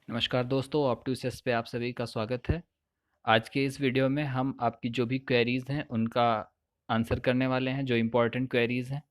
नमस्कार दोस्तों, ऑप्टूसिस पे आप सभी का स्वागत है। आज के इस वीडियो में हम आपकी जो भी क्वेरीज़ हैं उनका आंसर करने वाले हैं, जो इम्पोर्टेंट क्वेरीज़ हैं।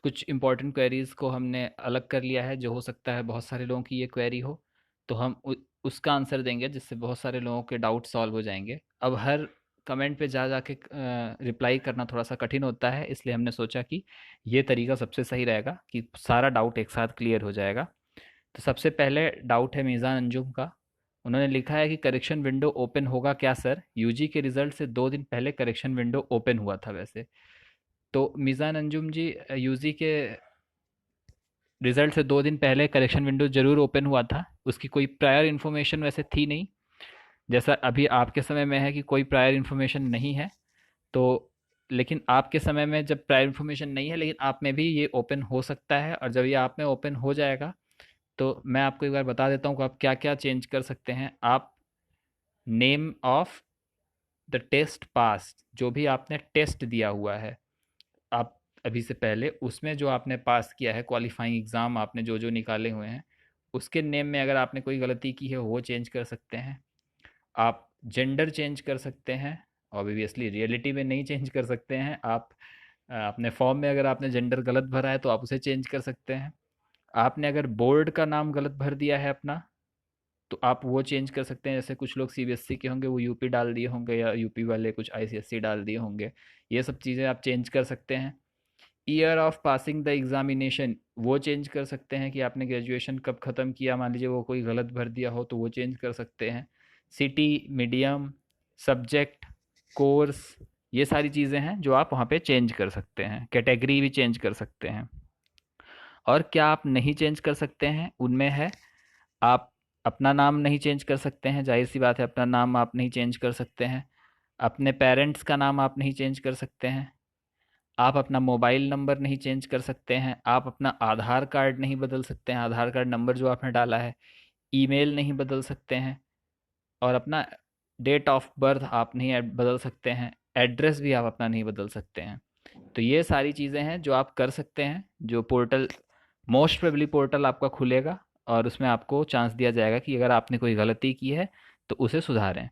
कुछ इम्पोर्टेंट क्वेरीज़ को हमने अलग कर लिया है, जो हो सकता है बहुत सारे लोगों की ये क्वेरी हो, तो हम उसका आंसर देंगे जिससे बहुत सारे लोगों के डाउट सॉल्व हो जाएंगे। अब हर कमेंट पे जा जाके रिप्लाई करना थोड़ा सा कठिन होता है, इसलिए हमने सोचा कि ये तरीका सबसे सही रहेगा कि सारा डाउट एक साथ क्लियर हो जाएगा। तो सबसे पहले डाउट है मीज़ान अंजुम का। उन्होंने लिखा है कि करेक्शन विंडो ओपन होगा क्या सर? यूजी के रिजल्ट से 2 दिन पहले करेक्शन विंडो ओपन हुआ था वैसे। तो मीज़ान अंजुम जी, यूजी के रिजल्ट से 2 दिन पहले करेक्शन विंडो जरूर ओपन हुआ था। उसकी कोई प्रायर इन्फॉर्मेशन वैसे थी नहीं, जैसा अभी आपके समय में है कि कोई प्रायर इन्फॉर्मेशन नहीं है। तो लेकिन आपके समय में जब प्रायर इन्फॉर्मेशन नहीं है, लेकिन आप में भी ये ओपन हो सकता है, और जब ये आप में ओपन हो जाएगा तो मैं आपको एक बार बता देता हूँ कि आप क्या क्या चेंज कर सकते हैं। आप name of the test pass, जो भी आपने टेस्ट दिया हुआ है आप अभी से पहले, उसमें जो आपने पास किया है, क्वालिफाइंग एग्ज़ाम आपने जो जो निकाले हुए हैं, उसके नेम में अगर आपने कोई गलती की है वो चेंज कर सकते हैं। आप जेंडर चेंज कर सकते हैं। ऑब्वियसली रियलिटी में नहीं चेंज कर सकते हैं आप। अपने फॉर्म में अगर आपने जेंडर गलत भरा है तो आप उसे चेंज कर सकते हैं। आपने अगर बोर्ड का नाम गलत भर दिया है अपना, तो आप वो चेंज कर सकते हैं। जैसे कुछ लोग सीबीएसई के होंगे, वो यूपी डाल दिए होंगे, या यूपी वाले कुछ आईसीएसई डाल दिए होंगे। ये सब चीज़ें आप चेंज कर सकते हैं। Year of passing the examination, वो चेंज कर सकते हैं कि आपने ग्रेजुएशन कब ख़त्म किया। मान लीजिए वो कोई गलत भर दिया हो तो वो चेंज कर सकते हैं। सिटी, मीडियम, सब्जेक्ट, कोर्स, ये सारी चीज़ें हैं जो आप वहाँ पे चेंज कर सकते हैं। कैटेगरी भी चेंज कर सकते हैं। और क्या आप नहीं चेंज कर सकते हैं उनमें है, आप अपना नाम नहीं चेंज कर सकते हैं। जाहिर सी बात है, अपना नाम आप नहीं चेंज कर सकते हैं। अपने पेरेंट्स का नाम आप नहीं चेंज कर सकते हैं। आप अपना मोबाइल नंबर नहीं चेंज कर सकते हैं। आप अपना आधार कार्ड नहीं बदल सकते हैं, आधार कार्ड नंबर जो आपने डाला है। ईमेल नहीं बदल सकते हैं। और अपना डेट ऑफ बर्थ आप नहीं बदल सकते हैं। एड्रेस भी आप अपना नहीं बदल सकते हैं। तो ये सारी चीज़ें हैं जो आप कर सकते हैं। जो पोर्टल, मोस्ट प्रोबेबली पोर्टल आपका खुलेगा और उसमें आपको चांस दिया जाएगा कि अगर आपने कोई गलती की है तो उसे सुधारें।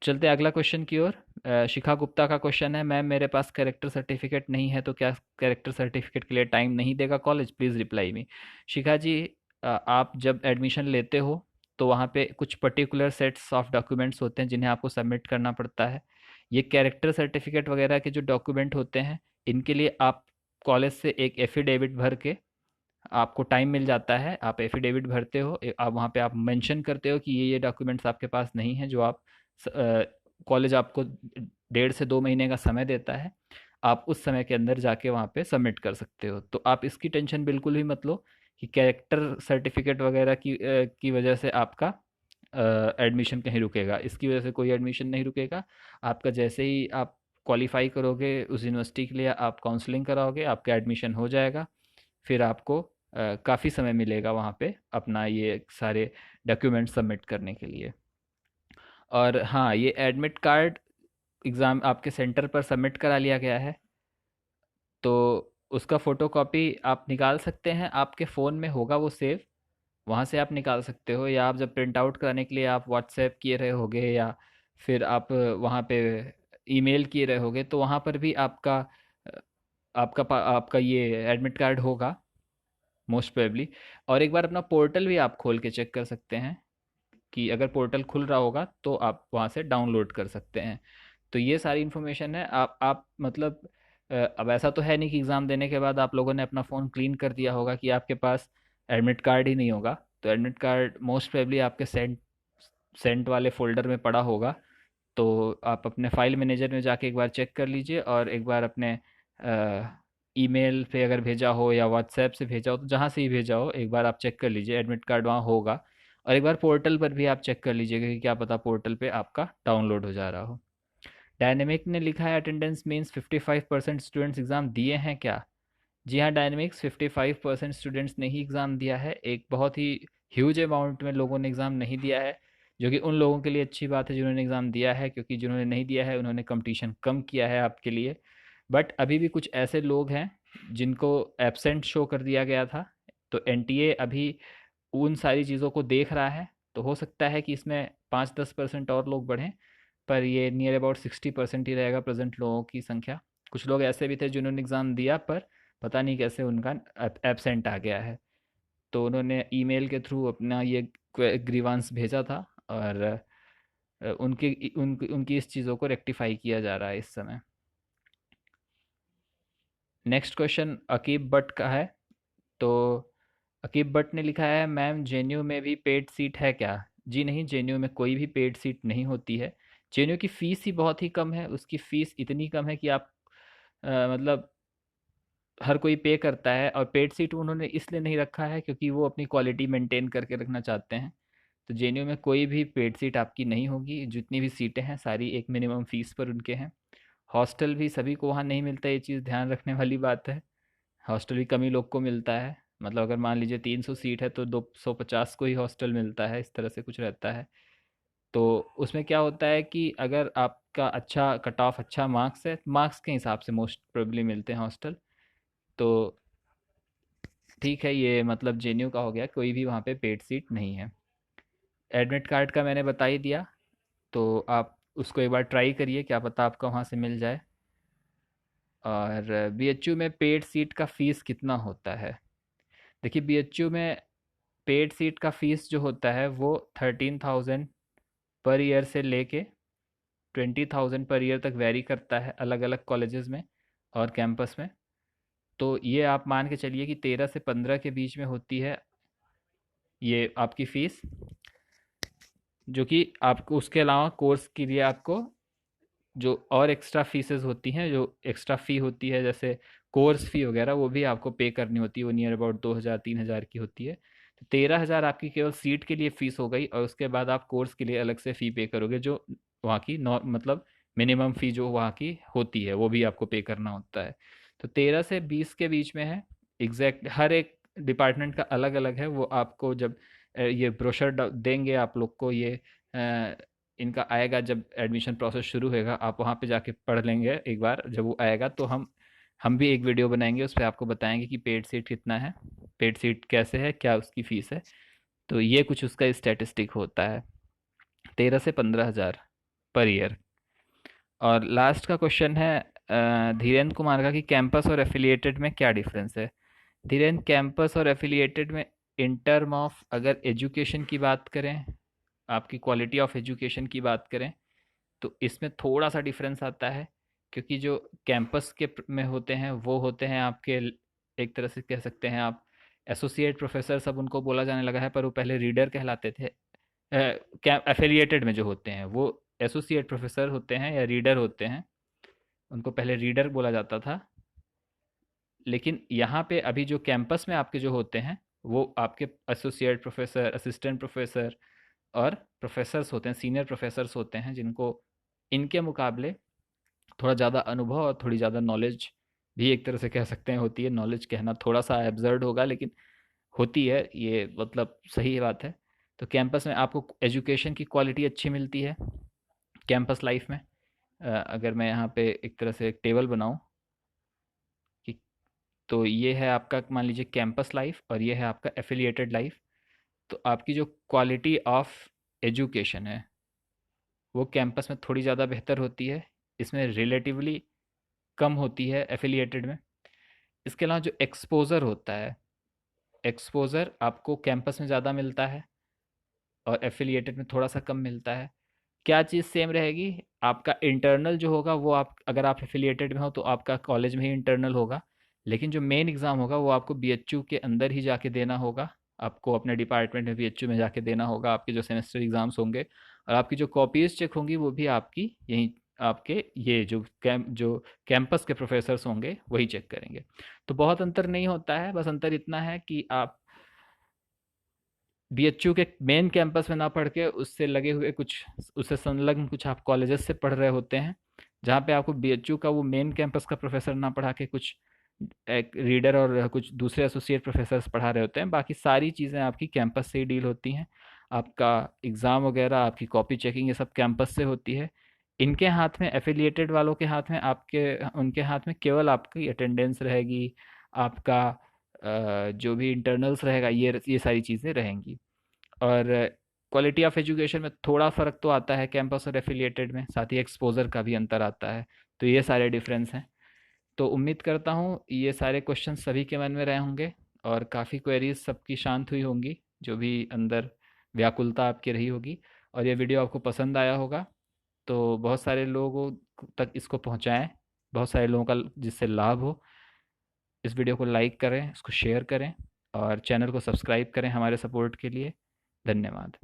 चलते अगला क्वेश्चन की ओर। शिखा गुप्ता का क्वेश्चन है, मैम मेरे पास कैरेक्टर सर्टिफिकेट नहीं है तो क्या कैरेक्टर सर्टिफिकेट के लिए टाइम नहीं देगा college? Please reply me. Shikha ji, आप जब एडमिशन लेते हो तो वहाँ पे कुछ पर्टिकुलर सेट्स ऑफ डॉक्यूमेंट्स होते हैं जिन्हें आपको सबमिट करना पड़ता है। ये कैरेक्टर सर्टिफिकेट वगैरह के जो डॉक्यूमेंट होते हैं, इनके लिए आप कॉलेज से एक एफिडेविट भर के, आपको टाइम मिल जाता है, आप एफिडेविट भरते हो, आप वहाँ पे आप मेंशन करते हो कि ये डॉक्यूमेंट्स आपके पास नहीं है, जो आप कॉलेज आपको 1.5 से 2 महीने का समय देता है। आप उस समय के अंदर जाके वहाँ पे सबमिट कर सकते हो। तो आप इसकी टेंशन बिल्कुल भी मत लो कि कैरेक्टर सर्टिफिकेट वगैरह की वजह से आपका एडमिशन कहीं रुकेगा। इसकी वजह से कोई एडमिशन नहीं रुकेगा। आपका जैसे ही आप क्वालिफाई करोगे उस यूनिवर्सिटी के लिए, आप काउंसलिंग कराओगे, आपका एडमिशन हो जाएगा। फिर आपको काफ़ी समय मिलेगा वहाँ पे अपना ये सारे डॉक्यूमेंट सबमिट करने के लिए। और हाँ, ये एडमिट कार्ड एग्ज़ाम आपके सेंटर पर सबमिट करा लिया गया है, तो उसका फ़ोटोकॉपी आप निकाल सकते हैं। आपके फ़ोन में होगा वो सेव, वहाँ से आप निकाल सकते हो। या आप जब प्रिंट आउट कराने के लिए आप व्हाट्सएप किए रहे होगे, या फिर आप वहाँ पे ईमेल किए रहे होगे, तो वहाँ पर भी आपका ये एडमिट कार्ड होगा मोस्ट प्रोबेबली। और एक बार अपना पोर्टल भी आप खोल के चेक कर सकते हैं कि अगर पोर्टल खुल रहा होगा तो आप वहाँ से डाउनलोड कर सकते हैं। तो ये सारी इन्फॉर्मेशन है। आप मतलब अब ऐसा तो है नहीं कि एग्ज़ाम देने के बाद आप लोगों ने अपना फ़ोन क्लीन कर दिया होगा कि आपके पास एडमिट कार्ड ही नहीं होगा। तो एडमिट कार्ड मोस्ट प्रोबेबली आपके सेंट सेंट वाले फ़ोल्डर में पड़ा होगा। तो आप अपने फ़ाइल मैनेजर में जाके एक बार चेक कर लीजिए, और एक बार अपने ईमेल पे अगर भेजा हो या व्हाट्सएप से भेजा हो, तो जहाँ से ही भेजा हो एक बार आप चेक कर लीजिए, एडमिट कार्ड वहाँ होगा। और एक बार पोर्टल पर भी आप चेक कर लीजिएगा कि क्या पता पोर्टल पे आपका डाउनलोड हो जा रहा हो। डायनेमिक ने लिखा है, अटेंडेंस मीन्स 55% स्टूडेंट्स एग्ज़ाम दिए हैं क्या? जी हाँ डायनेमिक्स, 55% स्टूडेंट्स ने ही एग्ज़ाम दिया है। एक बहुत ही ह्यूज अमाउंट में लोगों ने एग्ज़ाम नहीं दिया है, जो कि उन लोगों के लिए अच्छी बात है जिन्होंने एग्ज़ाम दिया है, क्योंकि जिन्होंने नहीं दिया है उन्होंने कंपटीशन कम किया है आपके लिए। बट अभी भी कुछ ऐसे लोग हैं जिनको एब्सेंट शो कर दिया गया था। तो एनटीए अभी उन सारी चीज़ों को देख रहा है, तो हो सकता है कि इसमें 5-10% और लोग बढ़ें, पर ये नियर अबाउट 60% ही रहेगा प्रेजेंट लोगों की संख्या। कुछ लोग ऐसे भी थे जिन्होंने एग्ज़ाम दिया, पर पता नहीं कैसे उनका एब्सेंट आ गया है। तो उन्होंने ईमेल के थ्रू अपना ये ग्रीवांस भेजा था, और उनकी इस चीज़ों को रेक्टिफाई किया जा रहा है इस समय। नेक्स्ट क्वेश्चन अकीब बट का है। तो अकीब बट ने लिखा है, मैम जेएनयू में भी पेड सीट है क्या? जी नहीं, जेएनयू में कोई भी पेड सीट नहीं होती है। जेएनयू की फ़ीस ही बहुत ही कम है, उसकी फ़ीस इतनी कम है कि आप मतलब हर कोई पे करता है। और पेड सीट उन्होंने इसलिए नहीं रखा है क्योंकि वो अपनी क्वालिटी मेंटेन करके रखना चाहते हैं। तो जेएनयू में कोई भी पेड सीट आपकी नहीं होगी, जितनी भी सीटें हैं सारी एक मिनिमम फ़ीस पर उनके हैं। हॉस्टल भी सभी को वहाँ नहीं मिलता, ये चीज़ ध्यान रखने वाली बात है। हॉस्टल भी कम ही लोग को मिलता है, मतलब अगर मान लीजिए 300 सीट है तो 250 को ही हॉस्टल मिलता है, इस तरह से कुछ रहता है। तो उसमें क्या होता है कि अगर आपका अच्छा कट ऑफ, अच्छा मार्क्स है, मार्क्स के हिसाब से मोस्ट प्रोबेबली मिलते हैं हॉस्टल। तो ठीक है, ये मतलब जेन्यू का हो गया, कोई भी वहाँ पे पेड सीट नहीं है। एडमिट कार्ड का मैंने बता ही दिया, तो आप उसको एक बार ट्राई करिए, क्या पता आपका वहाँ से मिल जाए। और बीएचयू में पेड सीट का फ़ीस कितना होता है? देखिए, बीएचयू में पेड सीट का फ़ीस जो होता है वो 13,000 पर ईयर से लेके 20,000 पर ईयर तक वेरी करता है अलग अलग कॉलेजेस में और कैंपस में। तो ये आप मान के चलिए कि 13 से 15 के बीच में होती है ये आपकी फ़ीस, जो कि आपको उसके अलावा कोर्स के लिए आपको जो और एक्स्ट्रा फीसेस होती हैं, जो एक्स्ट्रा फ़ी होती है जैसे कोर्स फ़ी वगैरह, वो भी आपको पे करनी होती है। वो नियर अबाउट 2,000-3,000 की होती है। तो 13,000 आपकी केवल सीट के लिए फ़ीस हो गई, और उसके बाद आप कोर्स के लिए अलग से फ़ी पे करोगे, जो वहाँ की मतलब मिनिमम फ़ी जो वहाँ की होती है वो भी आपको पे करना होता है। तो 13 से 20 के बीच में है। एग्जैक्ट हर एक डिपार्टमेंट का अलग अलग है। वो आपको जब ये ब्रोशर देंगे आप लोग को, ये इनका आएगा जब एडमिशन प्रोसेस शुरू होएगा, आप वहाँ पे जाके पढ़ लेंगे एक बार, जब वो आएगा तो हम भी एक वीडियो बनाएंगे, उस पर आपको बताएंगे कि पेड सीट कितना है, पेड सीट कैसे है, क्या उसकी फ़ीस है। तो ये कुछ उसका स्टैटिस्टिक होता है, 13 से 15 हज़ार पर ईयर। और लास्ट का क्वेश्चन है धीरेन्द्र कुमार का, कि कैंपस और एफिलिएटेड में क्या डिफरेंस है? धीरेन्द्र, कैंपस और एफिलिएटेड में इन टर्म ऑफ अगर एजुकेशन की बात करें, आपकी क्वालिटी ऑफ एजुकेशन की बात करें, तो इसमें थोड़ा सा डिफरेंस आता है। क्योंकि जो कैंपस के में होते हैं वो होते हैं आपके, एक तरह से कह सकते हैं आप, एसोसिएट प्रोफेसर सब उनको बोला जाने लगा है, पर वो पहले रीडर कहलाते थे। एफिलिएटेड में जो होते हैं वो एसोसिएट प्रोफेसर होते हैं या रीडर होते हैं, उनको पहले रीडर बोला जाता था। लेकिन यहाँ पे अभी जो कैंपस में आपके जो होते हैं वो आपके एसोसिएट प्रोफेसर, असिस्टेंट प्रोफेसर और प्रोफेसर्स होते हैं, सीनियर प्रोफेसर्स होते हैं, जिनको इनके मुकाबले थोड़ा ज़्यादा अनुभव और थोड़ी ज़्यादा नॉलेज भी एक तरह से कह सकते हैं होती है। नॉलेज कहना थोड़ा सा एब्जर्ड होगा, लेकिन होती है, ये मतलब सही बात है। तो कैंपस में आपको एजुकेशन की क्वालिटी अच्छी मिलती है कैंपस लाइफ में। अगर मैं यहाँ पे एक तरह से एक टेबल बनाऊँ कि, तो ये है आपका मान लीजिए कैंपस लाइफ, और ये है आपका एफिलिएटेड लाइफ। तो आपकी जो क्वालिटी ऑफ एजुकेशन है वो कैंपस में थोड़ी ज़्यादा बेहतर होती है, इसमें रिलेटिवली कम होती है एफिलिएटेड में। इसके अलावा जो एक्सपोज़र होता है, एक्सपोज़र आपको कैंपस में ज़्यादा मिलता है और एफिलिएटेड में थोड़ा सा कम मिलता है। क्या चीज़ सेम रहेगी? आपका इंटरनल जो होगा वो, आप अगर आप एफिलिएटेड में हो तो आपका कॉलेज में ही इंटरनल होगा, लेकिन जो मेन एग्ज़ाम होगा वो आपको बीएचयू के अंदर ही जाके देना होगा। आपको अपने डिपार्टमेंट में बीएचयू में जाके देना होगा, आपके जो सेमेस्टर एग्ज़ाम्स होंगे। और आपकी जो कॉपीज़ चेक होंगी वो भी आपकी यहीं, आपके ये जो कैंपस के प्रोफेसर्स होंगे वही चेक करेंगे। तो बहुत अंतर नहीं होता है, बस अंतर इतना है कि आप बीएचयू के मेन कैंपस में ना पढ़ के उससे लगे हुए कुछ, उससे संलग्न कुछ आप कॉलेजेस से पढ़ रहे होते हैं, जहाँ पे आपको बीएचयू का वो मेन कैंपस का प्रोफेसर ना पढ़ा के कुछ एक रीडर और कुछ दूसरे एसोसिएट प्रोफेसर्स पढ़ा रहे होते हैं। बाकी सारी चीज़ें आपकी कैंपस से ही डील होती हैं। आपका एग्ज़ाम वगैरह, आपकी कॉपी चेकिंग, ये सब कैंपस से होती है। इनके हाथ में, एफिलिएटेड वालों के हाथ में, आपके उनके हाथ में केवल आपकी अटेंडेंस रहेगी, आपका जो भी इंटरनल्स रहेगा ये सारी चीज़ें रहेंगी। और क्वालिटी ऑफ एजुकेशन में थोड़ा फ़र्क तो आता है कैंपस और एफिलिएटेड में, साथ ही एक्सपोज़र का भी अंतर आता है। तो ये सारे डिफरेंस हैं। तो उम्मीद करता हूँ ये सारे क्वेश्चन सभी के मन में रहे होंगे और काफ़ी क्वेरीज सबकी शांत हुई होंगी, जो भी अंदर व्याकुलता आपकी रही होगी। और ये वीडियो आपको पसंद आया होगा, तो बहुत सारे लोगों तक इसको पहुँचाएँ, बहुत सारे लोगों का जिससे लाभ हो। इस वीडियो को लाइक करें, इसको शेयर करें और चैनल को सब्सक्राइब करें हमारे सपोर्ट के लिए। धन्यवाद।